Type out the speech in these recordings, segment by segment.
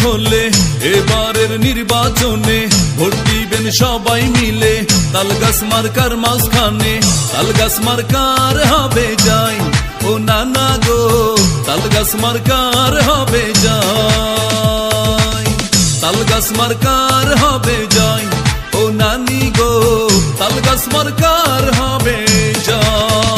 হলে এবারের নির্বাচনে ভোট দিবেন সবাই মিলে তালগাছ মার্কার মাঝখানে তালগাছ মার্কার হবে যাই ও নানা গো তালগাছ মার্কার হবে যাই তালগাছ মার্কার হবে যাই ও নানি গো তালগাছ মার্কার হবে যাই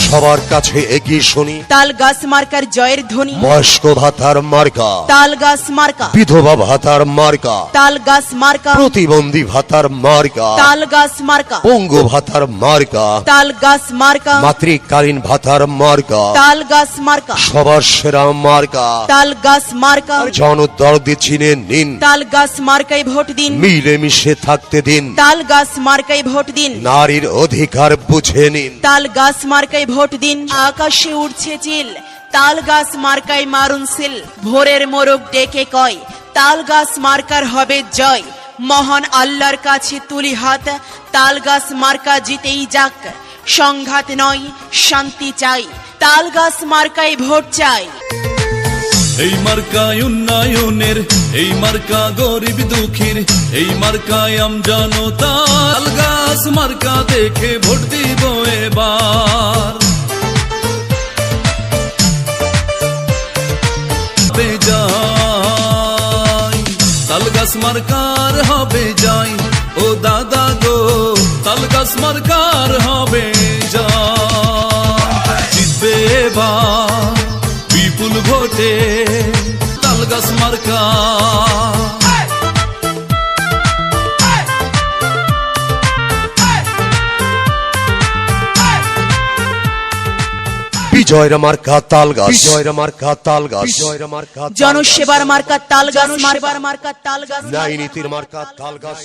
সবার কাছে এগিয়ে শুনি তালগাছ মার্কার জয়ের ধ্বনি বয়স্ক ভাতার মার্কা তালগাছ মার্কা বিধবা ভাতার মার্কা তালগাছ মার্কা প্রতিবন্ধী ভাতার মার্কা তালগাছ মার্কা পঙ্গু ভাতার মার্কা তালগাছ মার্কা মাতৃকালীন ভাতার মার্কা তালগাছ মার্কা সবার সেরা মার্কা তালগাছ মার্কা জনদরদি চিনে নিন তালগাছ মার্কায় ভোট দিন মিলেমিশে থাকতে দিন তালগাছ মার্কায় ভোট দিন নারীর অধিকার বুঝে নিন তালগাছ মার্কায় ভোট দিন আকাশে উঠছে চিল তালগাছ মার্কায় মারুন সিল ভোরের মোরগ ডেকে কয় তালগাছ মার্কার হবে জয় মহান আল্লাহর কাছে তুলি হাত তালগাছ মার্কা জিতেই যাক সংঘাত নয় শান্তি চাই তালগাছ মার্কায় ভোট চাই এই মার্কায় উন্নয়নের এই মার্কা গরিব দুঃখীর এই মার্কায় আমজনতা তালগাছ মার্কা দেখে ভোট দিব এবার তালগাছ মার্কার হবে যাই ও দাদা গো তালগাছ মার্কার হবে যাই জিতবে এবার বিপুল ভোটে তালগাছ মার্কা বিজয়ের মার্কা তালগাছ বিজয়ের মার্কা তালগাছ বিজয়ের মার্কা জনসেবার মার্কা তালগাছ মারবার মার্কা তালগাছ ন্যায় নীতির মার্কা তালগাছ